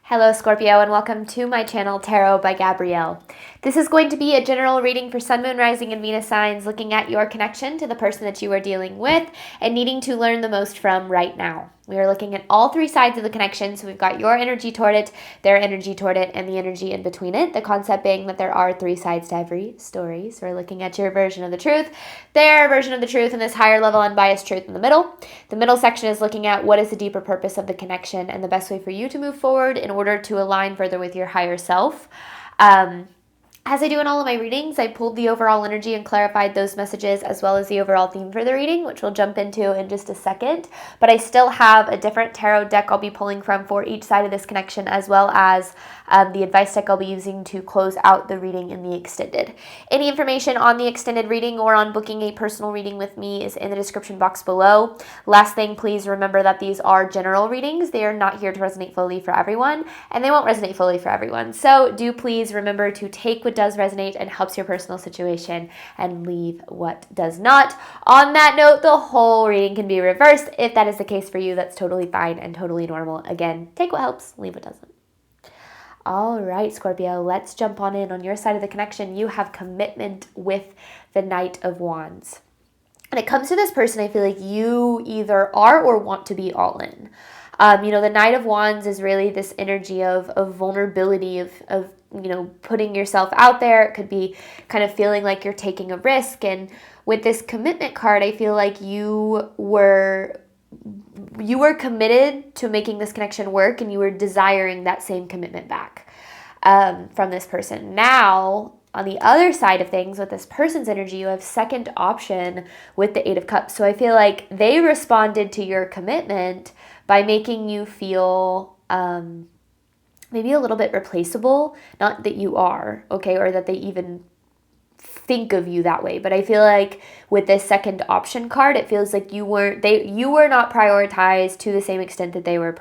Hello Scorpio and welcome to my channel Tarot by Gabrielle. This is going to be a general reading for Sun, Moon, Rising, and Venus signs looking at your connection to the person that you are dealing with and needing to learn the most from right now. We are looking at all three sides of the connection, so we've got your energy toward it, their energy toward it, and the energy in between it. The concept being that there are three sides to every story. So we're looking at your version of the truth, their version of the truth, and this higher level unbiased truth in the middle. The middle section is looking at what is the deeper purpose of the connection and the best way for you to move forward in order to align further with your higher self. As I do in all of my readings, I pulled the overall energy and clarified those messages as well as the overall theme for the reading, which we'll jump into in just a second. But I still have a different tarot deck I'll be pulling from for each side of this connection, as well as the advice deck I'll be using to close out the reading in the extended. Any information on the extended reading or on booking a personal reading with me is in the description box below. Last thing, please remember that these are general readings. They are not here to resonate fully for everyone, and they won't resonate fully for everyone. So do please remember to take what does resonate and helps your personal situation and leave what does not. On that note, the whole reading can be reversed. If that is the case for you, that's totally fine and totally normal. Again, take what helps, leave what doesn't. All right, Scorpio, let's jump on your side of the connection. You have commitment with the Knight of Wands. When it comes to this person, I feel like you either are or want to be all in. The Knight of Wands is really this energy of vulnerability, of putting yourself out there. It could be kind of feeling like you're taking a risk. And with this commitment card, I feel like you were committed to making this connection work, and you were desiring that same commitment back from this person. Now, on the other side of things, with this person's energy, you have second option with the Eight of Cups. So I feel like they responded to your commitment by making you feel maybe a little bit replaceable. Not that you are, okay, or that they even think of you that way, but I feel like with this second option card, it feels like you were not prioritized to the same extent that they were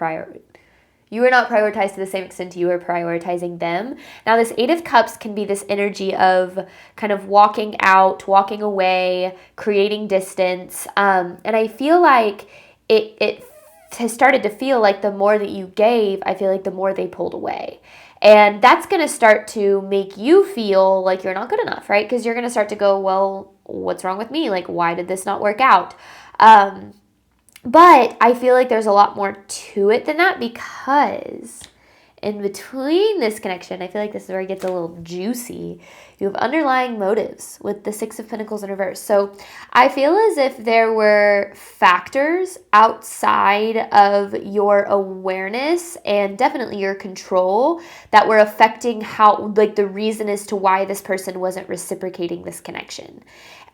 you were not prioritized to the same extent you were prioritizing them. Now, this Eight of Cups can be this energy of kind of walking out, walking away, creating distance. And I feel like it has started to feel like the more that you gave, I feel like the more they pulled away. And that's going to start to make you feel like you're not good enough, right? Because you're going to start to go, well, what's wrong with me? Like, why did this not work out? But I feel like there's a lot more to it than that, because in between this connection, I feel like this is where it gets a little juicy. You have underlying motives with the Six of Pentacles in reverse. So I feel as if there were factors outside of your awareness and definitely your control that were affecting how, like, the reason as to why this person wasn't reciprocating this connection.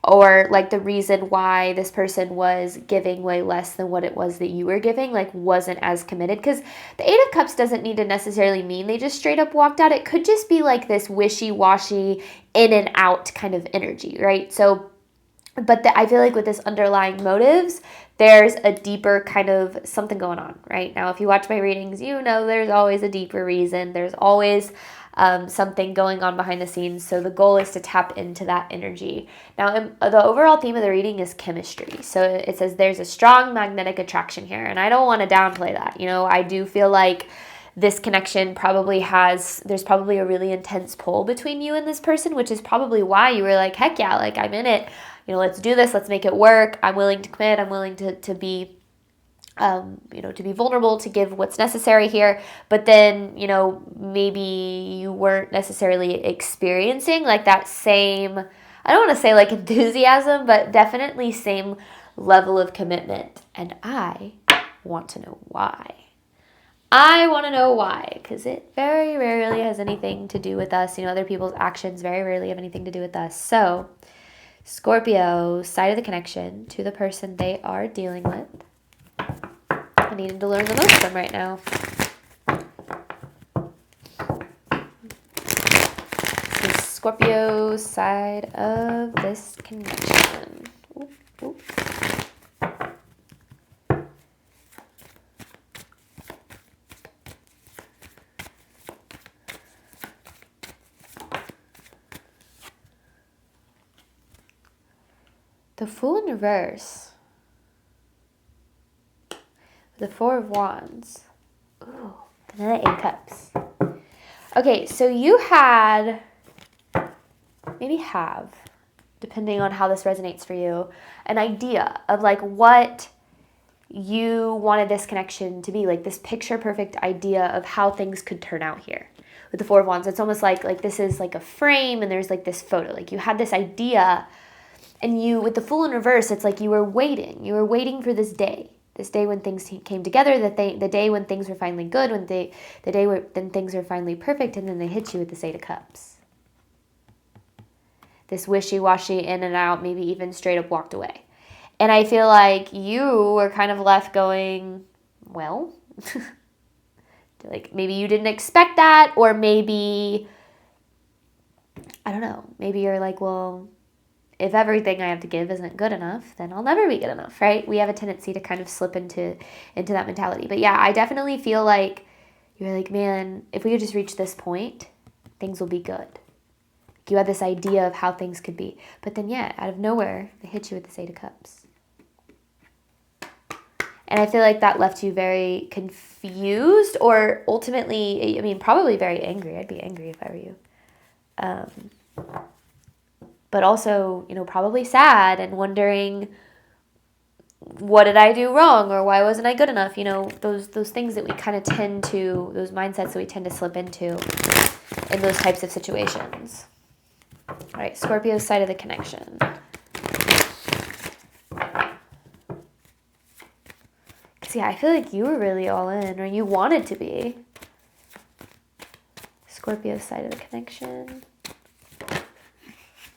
Or like the reason why this person was giving way less than what it was that you were giving, like wasn't as committed. Because the Eight of Cups doesn't need to necessarily mean they just straight up walked out. It could just be like this wishy-washy, in and out kind of energy, right? So, but I feel like with this underlying motives, there's a deeper kind of something going on, right? Now, if you watch my readings, you know there's always a deeper reason. There's always something going on behind the scenes. So the goal is to tap into that energy. Now, the overall theme of the reading is chemistry. So it says there's a strong magnetic attraction here. And I don't want to downplay that. I do feel like this connection there's probably a really intense pull between you and this person, which is probably why you were like, heck yeah, like I'm in it. Let's do this. Let's make it work. I'm willing to commit. I'm willing to be to be vulnerable, to give what's necessary here. But then, maybe you weren't necessarily experiencing like that same, I don't want to say like enthusiasm, but definitely same level of commitment. And I want to know why. Because it very rarely has anything to do with us. Other people's actions very rarely have anything to do with us. So, Scorpio, side of the connection to the person they are dealing with. I needed to learn the most from right now. The Scorpio side of this connection. Ooh, ooh. The Fool in reverse. The Four of Wands. Ooh, the And then the Eight of Cups. Okay, so you had, maybe have, depending on how this resonates for you, an idea of like what you wanted this connection to be, like this picture perfect idea of how things could turn out here. With the Four of Wands, it's almost like this is like a frame and there's like this photo. Like you had this idea, and you, with the Fool in reverse, it's like you were waiting for this day when things came together, the day when things were finally good, the day when things were finally perfect, and then they hit you with this Eight of Cups. This wishy-washy, in and out, maybe even straight up walked away. And I feel like you were kind of left going, well, like maybe you didn't expect that, or maybe, I don't know, maybe you're like, well, if everything I have to give isn't good enough, then I'll never be good enough, right? We have a tendency to kind of slip into that mentality. But yeah, I definitely feel like you're like, man, if we could just reach this point, things will be good. You had this idea of how things could be. But then, yeah, out of nowhere, they hit you with this Eight of Cups. And I feel like that left you very confused, or ultimately, I mean, probably very angry. I'd be angry if I were you. But also, probably sad and wondering, what did I do wrong, or why wasn't I good enough? Those things that we kind of tend to, those mindsets that we tend to slip into in those types of situations. All right, Scorpio's side of the connection. Because, yeah, I feel like you were really all in, or you wanted to be. Scorpio's side of the connection.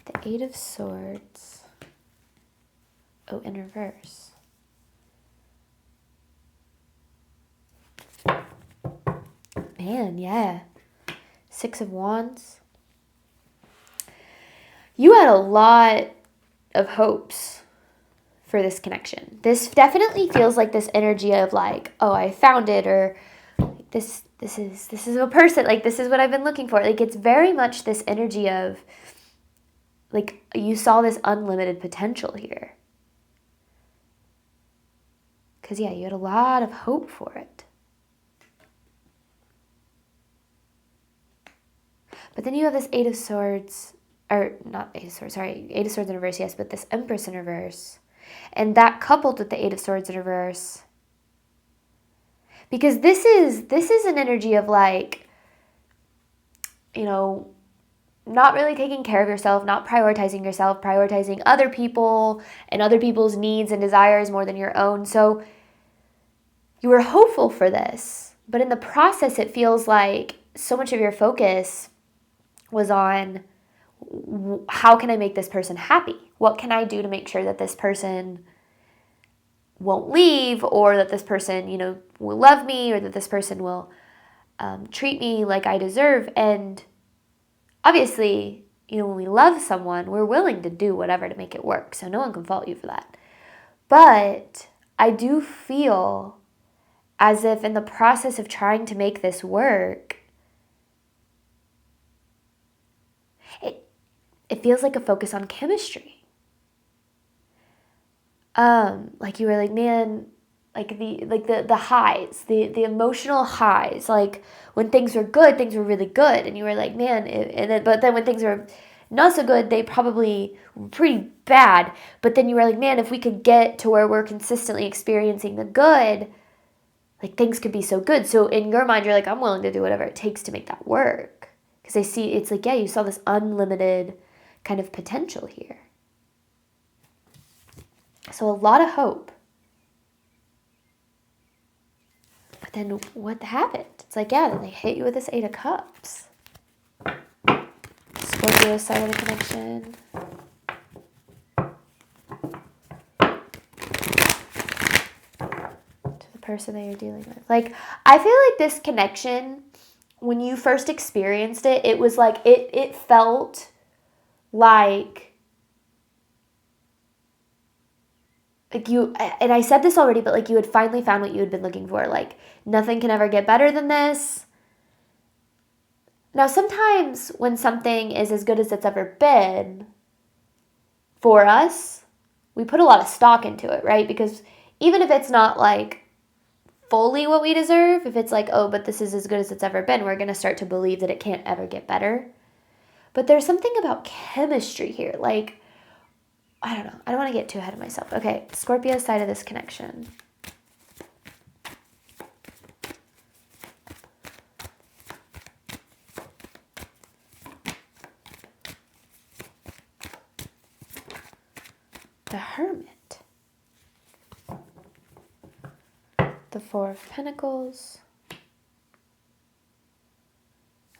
The Eight of Swords. Oh, in reverse. Man, yeah. Six of Wands. You had a lot of hopes for this connection. This definitely feels like this energy of like, oh, I found it, or this is a person, like this is what I've been looking for. Like it's very much this energy of like you saw this unlimited potential here. Because yeah, you had a lot of hope for it. But then you have this Eight of Swords, or not Eight of Swords, sorry, Eight of Swords in reverse, yes, but this Empress in reverse. And that coupled with the Eight of Swords in reverse. Because this is an energy of like, not really taking care of yourself, not prioritizing yourself, prioritizing other people and other people's needs and desires more than your own. So you were hopeful for this, but in the process, it feels like so much of your focus was on how can I make this person happy? What can I do to make sure that this person won't leave, or that this person, will love me, or that this person will treat me like I deserve? And obviously, when we love someone, we're willing to do whatever to make it work. So no one can fault you for that. But I do feel as if in the process of trying to make this work, it feels like a focus on chemistry. Like you were like, man, like the highs, the emotional highs, like when things were good, things were really good, and you were like, man, but then when things were not so good, they probably were pretty bad. But then you were like, man, if we could get to where we're consistently experiencing the good, like things could be so good. So in your mind, you're like, I'm willing to do whatever it takes to make that work. Because I see, it's like, yeah, you saw this unlimited kind of potential here. So a lot of hope. But then what happened? It's like, yeah, then they hit you with this Eight of Cups. Scorpio side of the connection. To the person that you're dealing with. Like, I feel like this connection, when you first experienced it, it was like, it felt like you, and I said this already, but like you had finally found what you had been looking for. Like nothing can ever get better than this. Now, sometimes when something is as good as it's ever been for us, we put a lot of stock into it, right? Because even if it's not like fully what we deserve, if it's like, oh, but this is as good as it's ever been, we're going to start to believe that it can't ever get better. But there's something about chemistry here. Like, I don't know. I don't want to get too ahead of myself. Okay, Scorpio side of this connection. The Hermit. The Four of Pentacles.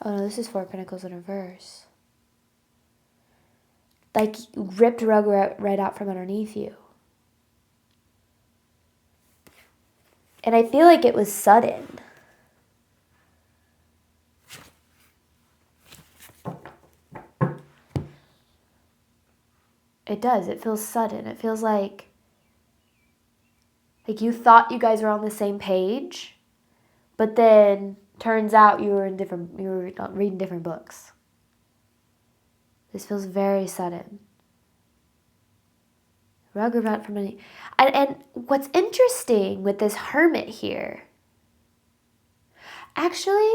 Oh no, this is Four of Pentacles in reverse. Like, ripped rug right out from underneath you. And I feel like it was sudden. It does. It feels sudden. It feels like you thought you guys were on the same page, but then turns out you were reading different books. This feels very sudden. Rug around from any, and what's interesting with this Hermit here. Actually,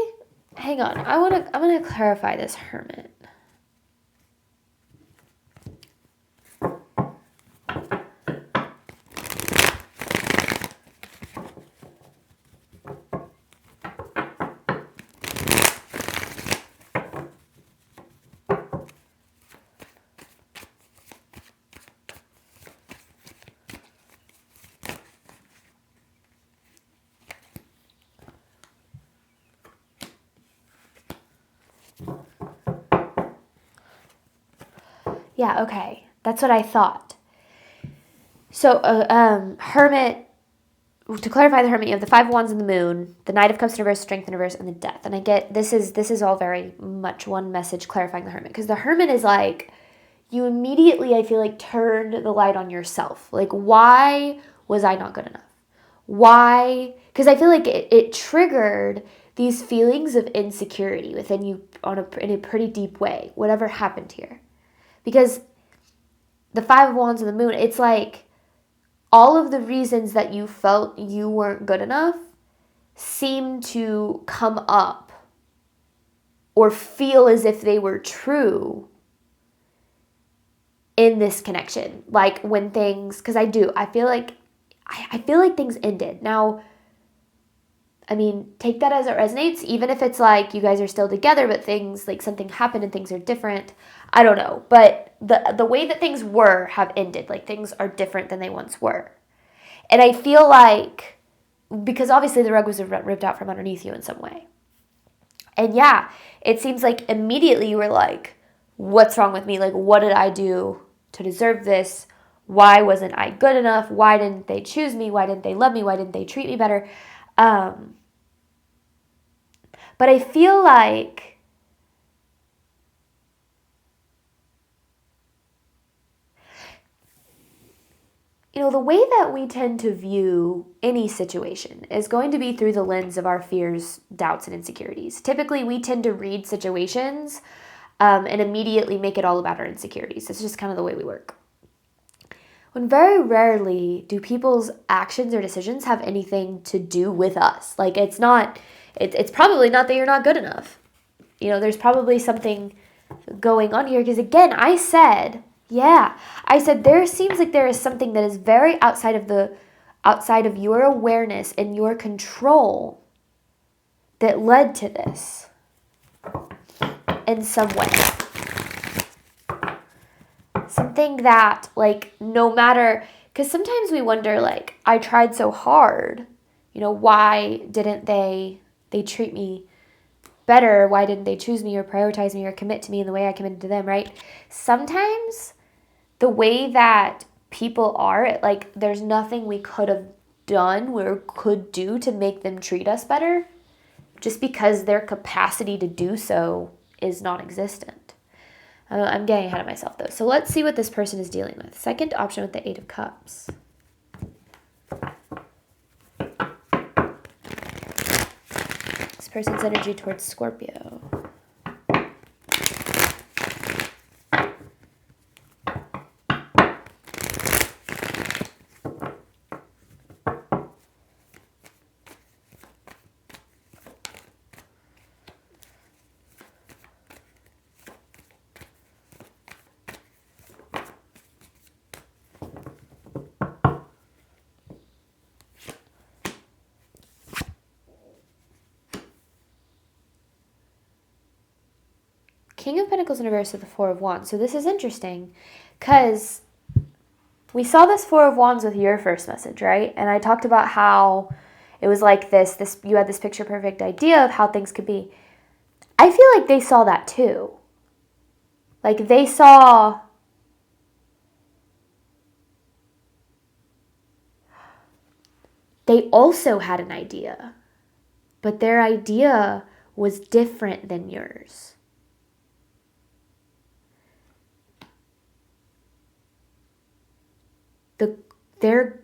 hang on. I'm gonna clarify this Hermit. Yeah, okay. That's what I thought. So, Hermit, to clarify the Hermit, you have the Five of Wands and the Moon, the Knight of Cups in reverse, Strength in reverse, and the Death. And I get, this is all very much one message clarifying the Hermit. Because the Hermit is like, you immediately, I feel like, turned the light on yourself. Like, why was I not good enough? Why? Because I feel like it triggered these feelings of insecurity within you in a pretty deep way, whatever happened here. Because the Five of Wands and the Moon, it's like all of the reasons that you felt you weren't good enough seem to come up or feel as if they were true in this connection. Like when things, because I feel like things ended. Now, I mean, take that as it resonates, even if it's like you guys are still together, but things, like something happened and things are different. I don't know. But the way that things were have ended. Like things are different than they once were. And I feel like, because obviously the rug was ripped out from underneath you in some way. And yeah, it seems like immediately you were like, what's wrong with me? Like, what did I do to deserve this? Why wasn't I good enough? Why didn't they choose me? Why didn't they love me? Why didn't they treat me better? But I feel like the way that we tend to view any situation is going to be through the lens of our fears, doubts, and insecurities. Typically, we tend to read situations and immediately make it all about our insecurities. It's just kind of the way we work. When very rarely do people's actions or decisions have anything to do with us. Like, it's probably not that you're not good enough. There's probably something going on here. Because again, I said there seems like there is something that is very outside of your awareness and your control that led to this in some way. Something that, like, no matter, because sometimes we wonder, like, I tried so hard, why didn't they treat me better? Why didn't they choose me or prioritize me or commit to me in the way I committed to them, right? Sometimes the way that people are, like, there's nothing we could have done or could do to make them treat us better, just because their capacity to do so is non-existent. I'm getting ahead of myself, though. So let's see what this person is dealing with. Second option with the Eight of Cups. This person's energy towards Scorpio. King of Pentacles in reverse with the Four of Wands. So this is interesting because we saw this Four of Wands with your first message, right? And I talked about how it was like this you had this picture perfect idea of how things could be. I feel like they saw that too. Like they also had an idea, but their idea was different than yours. Their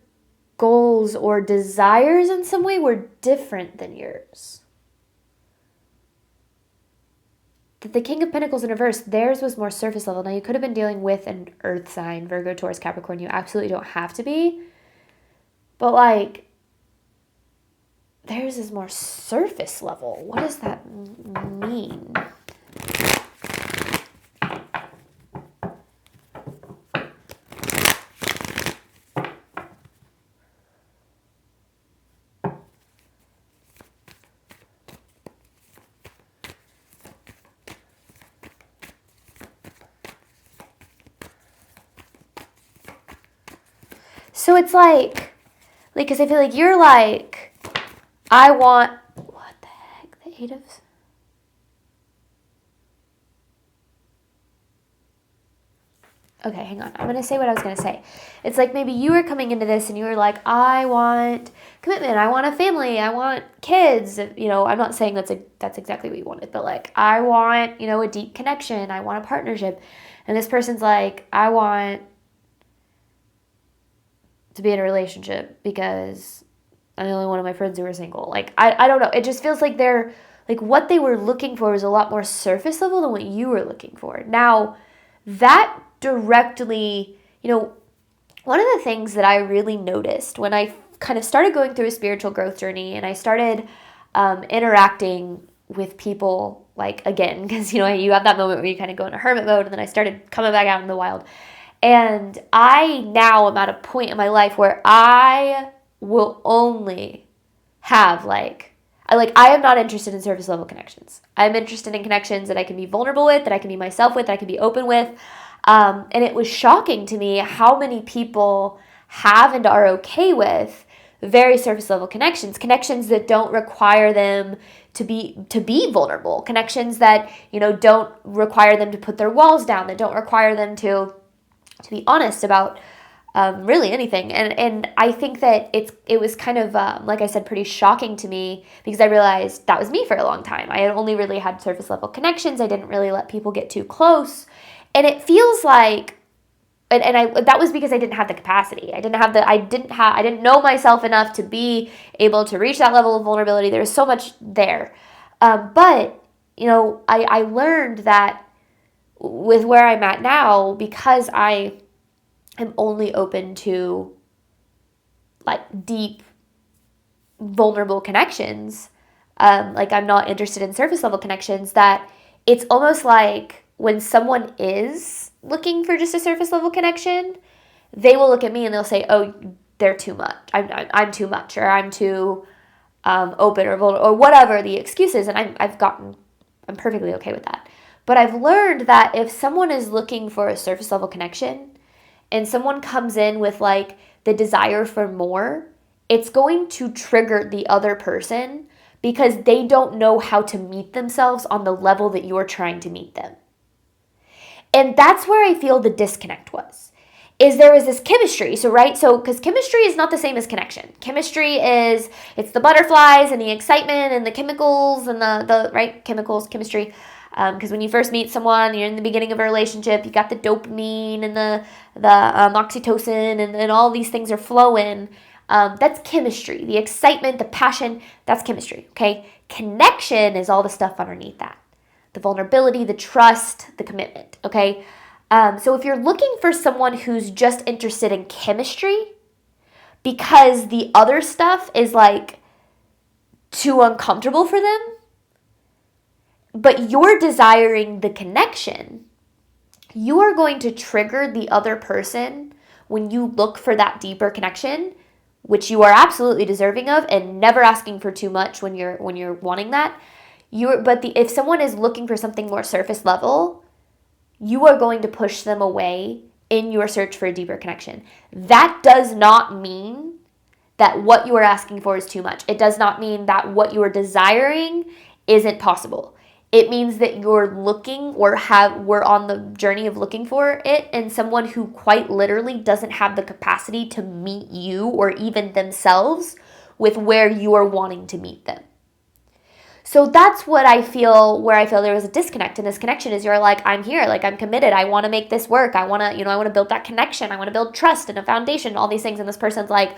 goals or desires in some way were different than yours. The King of Pentacles in reverse, theirs was more surface level. Now, you could have been dealing with an earth sign, Virgo, Taurus, Capricorn. You absolutely don't have to be. But, like, theirs is more surface level. What does that mean? So it's like, because I feel like you're like, I want, what the heck, the Eight of, okay, hang on, I'm going to say what I was going to say. It's like maybe you were coming into this and you were like, I want commitment, I want a family, I want kids, you know, I'm not saying that's exactly what you wanted, but like, I want, you know, a deep connection, I want a partnership, and this person's like, I want to be in a relationship because I'm the only one of my friends who are single. Like, I don't know. It just feels like they're, like, what they were looking for was a lot more surface level than what you were looking for. Now, that directly, you know, one of the things that I really noticed when I kind of started going through a spiritual growth journey and I started interacting with people, like, again, because, you know, you have that moment where you kind of go into hermit mode, and then I started coming back out in the wild. And I now am at a point in my life where I will only have I am not interested in surface level connections. I'm interested in connections that I can be vulnerable with, that I can be myself with, that I can be open with. And it was shocking to me how many people have and are okay with very surface level connections that don't require them to be vulnerable, connections that, you know, don't require them to put their walls down, that don't require them to be honest about really anything. And I think that it was kind of, like I said, pretty shocking to me because I realized that was me for a long time. I had only really had surface level connections. I didn't really let people get too close. And it feels like, that was because I didn't have the capacity. I didn't know myself enough to be able to reach that level of vulnerability. There was so much there. But, you know, I learned that with where I'm at now, because I am only open to like deep, vulnerable connections, like I'm not interested in surface level connections, that it's almost like when someone is looking for just a surface level connection, they will look at me and they'll say, oh, they're too much. I'm too much, or I'm too open or vulnerable, or whatever the excuse is. And I'm perfectly okay with that. But I've learned that if someone is looking for a surface level connection and someone comes in with like the desire for more, it's going to trigger the other person because they don't know how to meet themselves on the level that you're trying to meet them. And that's where I feel the disconnect was. Is there is this chemistry. So, right? So, because chemistry is not the same as connection. Chemistry it's the butterflies and the excitement and the chemicals and the right? Chemistry. Because when you first meet someone, you're in the beginning of a relationship, you got the dopamine and the oxytocin and all these things are flowing. That's chemistry. The excitement, the passion, that's chemistry, okay? Connection is all the stuff underneath that. The vulnerability, the trust, the commitment, okay? So if you're looking for someone who's just interested in chemistry because the other stuff is like too uncomfortable for them, but you're desiring the connection, you are going to trigger the other person when you look for that deeper connection, which you are absolutely deserving of, and never asking for too much when you're wanting that. If someone is looking for something more surface level, you are going to push them away in your search for a deeper connection. That does not mean that what you are asking for is too much. It does not mean that what you are desiring isn't possible. It means that you're looking we're on the journey of looking for it, and someone who quite literally doesn't have the capacity to meet you or even themselves with where you are wanting to meet them. So that's what I feel, where I feel there was a disconnect. And this connection is you're like, I'm here, like I'm committed. I want to make this work. I want to build that connection. I want to build trust and a foundation, all these things. And this person's like,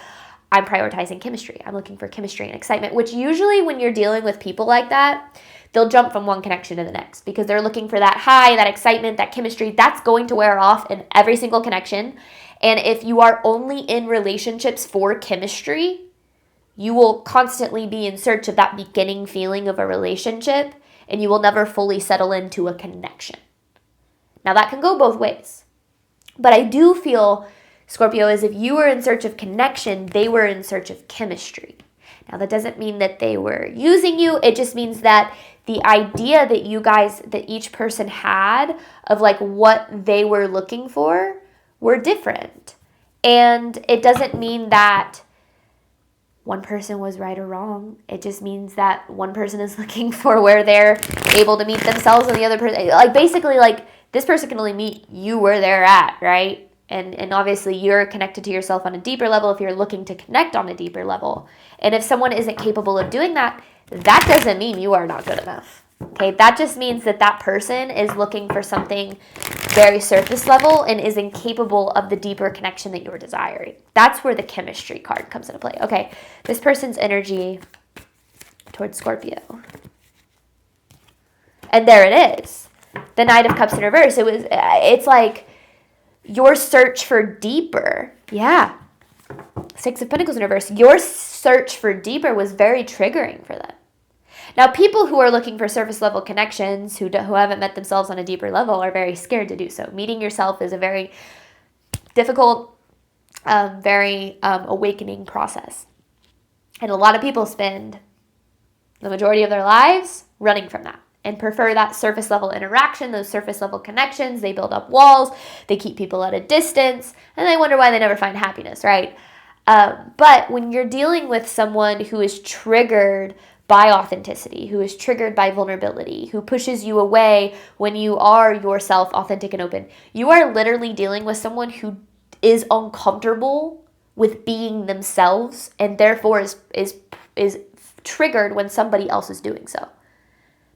I'm prioritizing chemistry. I'm looking for chemistry and excitement, which usually when you're dealing with people like that, they'll jump from one connection to the next because they're looking for that high, that excitement, that chemistry. That's going to wear off in every single connection. And if you are only in relationships for chemistry, you will constantly be in search of that beginning feeling of a relationship, and you will never fully settle into a connection. Now, that can go both ways. But I do feel, Scorpio, as if you were in search of connection, they were in search of chemistry. Now, that doesn't mean that they were using you. It just means that the idea that each person had of like what they were looking for were different. And it doesn't mean that one person was right or wrong. It just means that one person is looking for where they're able to meet themselves, and the other person, like basically like this person can only meet you where they're at, right? And obviously you're connected to yourself on a deeper level if you're looking to connect on a deeper level. And if someone isn't capable of doing that, that doesn't mean you are not good enough. Okay, that just means that that person is looking for something very surface level and is incapable of the deeper connection that you're desiring. That's where the chemistry card comes into play. Okay, this person's energy towards Scorpio. And there it is. The Knight of Cups in reverse. It's like your search for deeper. Yeah. Six of Pentacles in reverse. Your search for deeper was very triggering for them. Now, people who are looking for surface level connections, who haven't met themselves on a deeper level, are very scared to do so. Meeting yourself is a very difficult, very awakening process. And a lot of people spend the majority of their lives running from that and prefer that surface level interaction, those surface level connections. They build up walls, they keep people at a distance, and they wonder why they never find happiness, right? But when you're dealing with someone who is triggered by authenticity, who is triggered by vulnerability, who pushes you away when you are yourself authentic and open, you are literally dealing with someone who is uncomfortable with being themselves and therefore is triggered when somebody else is doing so.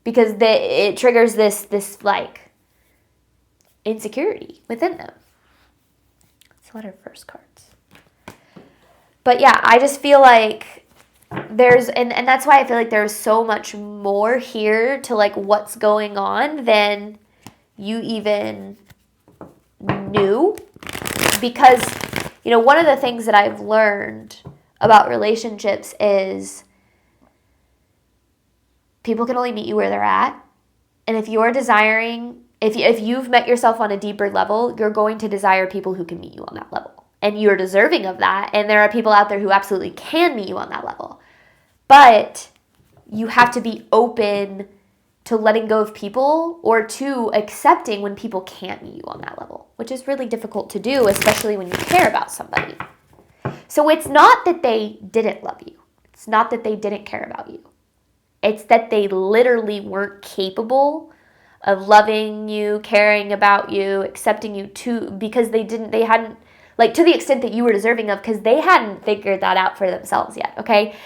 Because it triggers this like insecurity within them. Let's let our first cards. But yeah, I just feel like there's, and that's why I feel like there's so much more here to like what's going on than you even knew. Because, one of the things that I've learned about relationships is people can only meet you where they're at. And if you're desiring, if you've met yourself on a deeper level, you're going to desire people who can meet you on that level. And you're deserving of that. And there are people out there who absolutely can meet you on that level. But you have to be open to letting go of people or to accepting when people can't meet you on that level, which is really difficult to do, especially when you care about somebody. So it's not that they didn't love you. It's not that they didn't care about you. It's that they literally weren't capable of loving you, caring about you, accepting you because they hadn't, like to the extent that you were deserving of, because they hadn't figured that out for themselves yet, okay?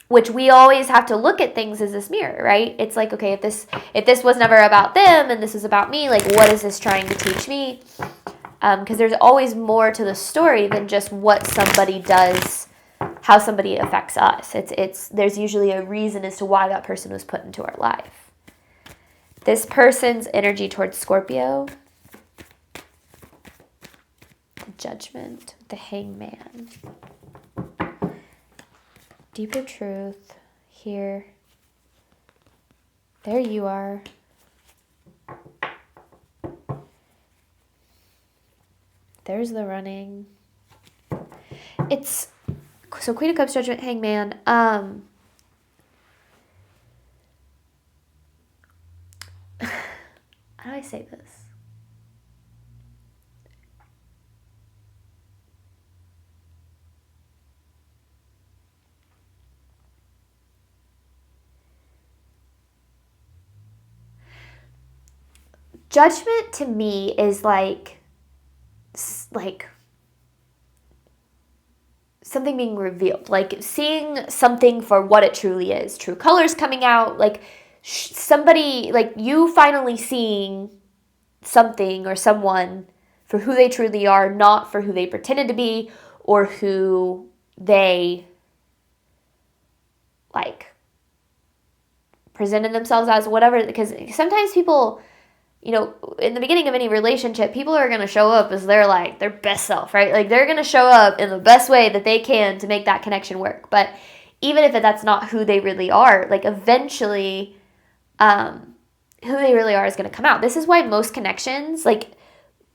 Which we always have to look at things as this mirror, right? It's like, okay, if this was never about them and this is about me, like what is this trying to teach me? Because there's always more to the story than just what somebody does, how somebody affects us. There's usually a reason as to why that person was put into our life. This person's energy towards Scorpio, the Judgment, the Hangman. Deeper truth here. There you are. There's the running. So Queen of Cups, Judgment, Hangman. how do I say this? Judgment to me is like something being revealed, like seeing something for what it truly is, true colors coming out, like somebody, like you finally seeing something or someone for who they truly are, not for who they pretended to be or who they like presented themselves as, whatever. Because sometimes people, you know, in the beginning of any relationship, people are going to show up as their best self, right? Like they're going to show up in the best way that they can to make that connection work. But even if that's not who they really are, like eventually who they really are is going to come out. This is why most connections like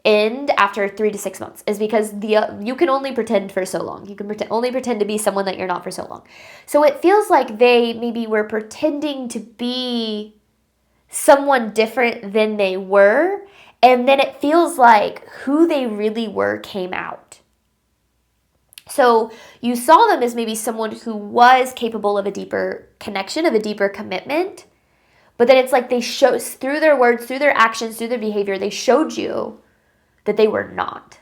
end after 3 to 6 months, is because you can only pretend for so long. You can only pretend to be someone that you're not for so long. So it feels like they maybe were pretending to be someone different than they were, and then it feels like who they really were came out. So you saw them as maybe someone who was capable of a deeper connection, of a deeper commitment, but then it's like they showed through their words, through their actions, through their behavior, they showed you that they were not.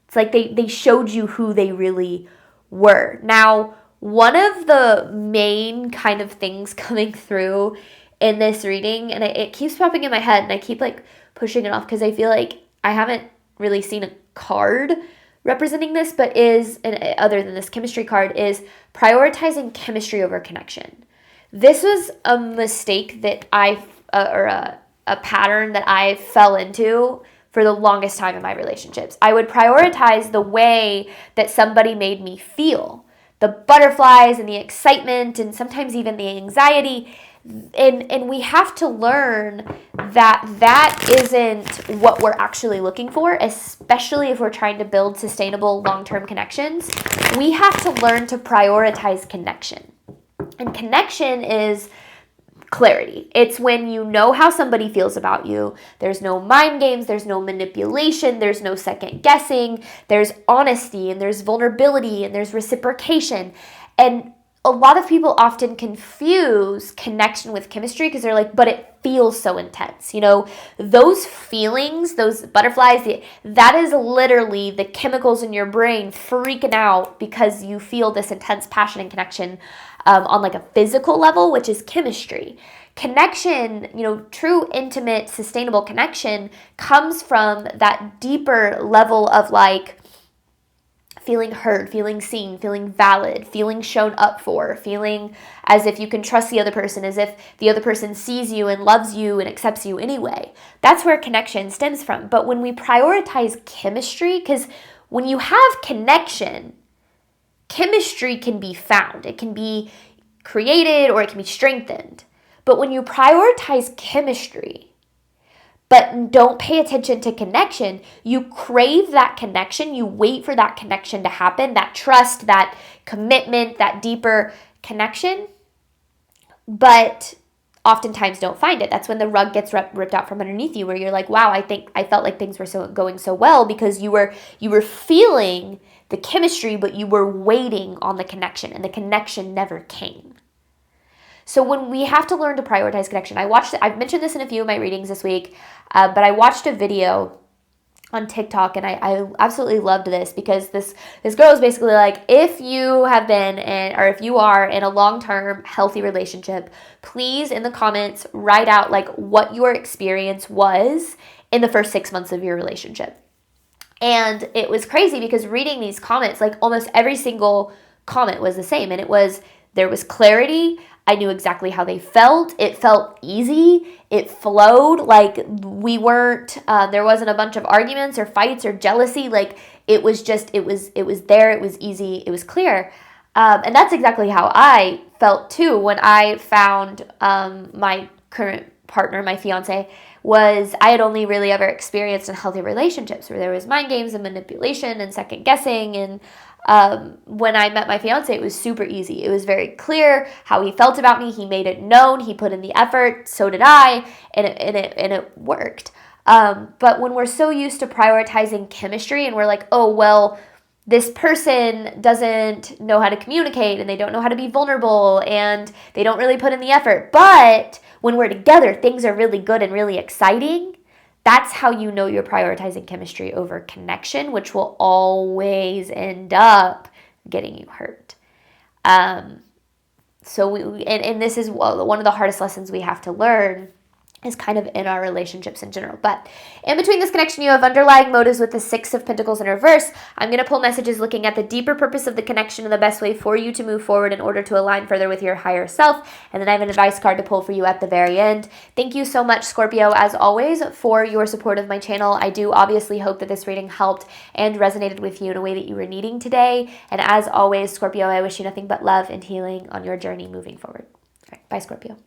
It's like they showed you who they really were. Now, one of the main kind of things coming through in this reading, and it keeps popping in my head, and I keep like pushing it off because I feel like I haven't really seen a card representing this, but other than this chemistry card, is prioritizing chemistry over connection. This was a mistake that or a pattern that I fell into for the longest time in my relationships. I would prioritize the way that somebody made me feel, the butterflies and the excitement and sometimes even the anxiety. And we have to learn that isn't what we're actually looking for, especially if we're trying to build sustainable long-term connections. We have to learn to prioritize connection. And connection is clarity. It's when you know how somebody feels about you. There's no mind games, there's no manipulation, there's no second guessing, there's honesty, and there's vulnerability, and there's reciprocation. And a lot of people often confuse connection with chemistry because they're like, but it feels so intense. You know, those feelings, those butterflies, that is literally the chemicals in your brain freaking out because you feel this intense passion and connection on like a physical level, which is chemistry. Connection, you know, true, intimate, sustainable connection comes from that deeper level of like feeling heard, feeling seen, feeling valid, feeling shown up for, feeling as if you can trust the other person, as if the other person sees you and loves you and accepts you anyway. That's where connection stems from. But when we prioritize chemistry, because when you have connection, chemistry can be found. It can be created or it can be strengthened. But when you prioritize chemistry, but don't pay attention to connection, you crave that connection, you wait for that connection to happen, that trust, that commitment, that deeper connection, but oftentimes don't find it. That's when the rug gets ripped out from underneath you, where you're like, wow, I felt like things were going so well because you were feeling the chemistry, but you were waiting on the connection, and the connection never came. So when we have to learn to prioritize connection, I've mentioned this in a few of my readings this week, but I watched a video on TikTok, and I absolutely loved this because this girl is basically like, if you have been or if you are in a long-term healthy relationship, please in the comments write out like what your experience was in the first 6 months of your relationship. And it was crazy because reading these comments, like almost every single comment was the same, and there was clarity. I knew exactly how they felt. It felt easy. It flowed. Like we weren't, there wasn't a bunch of arguments or fights or jealousy. Like it was there. It was easy. It was clear. And that's exactly how I felt too when I found my current partner, my fiance. I had only really ever experienced in healthy relationships where there was mind games and manipulation and second guessing and When I met my fiance, it was super easy. It was very clear how he felt about me. He made it known. He put in the effort. So did I, and it worked. But when we're so used to prioritizing chemistry and we're like, oh, well, this person doesn't know how to communicate and they don't know how to be vulnerable and they don't really put in the effort. But when we're together, things are really good and really exciting. That's how you know you're prioritizing chemistry over connection, which will always end up getting you hurt. And this is one of the hardest lessons we have to learn, is kind of in our relationships in general. But in between this connection, you have underlying motives with the Six of Pentacles in reverse. I'm going to pull messages looking at the deeper purpose of the connection and the best way for you to move forward in order to align further with your higher self. And then I have an advice card to pull for you at the very end. Thank you so much, Scorpio, as always, for your support of my channel. I do obviously hope that this reading helped and resonated with you in a way that you were needing today. And as always, Scorpio, I wish you nothing but love and healing on your journey moving forward. All right, bye, Scorpio.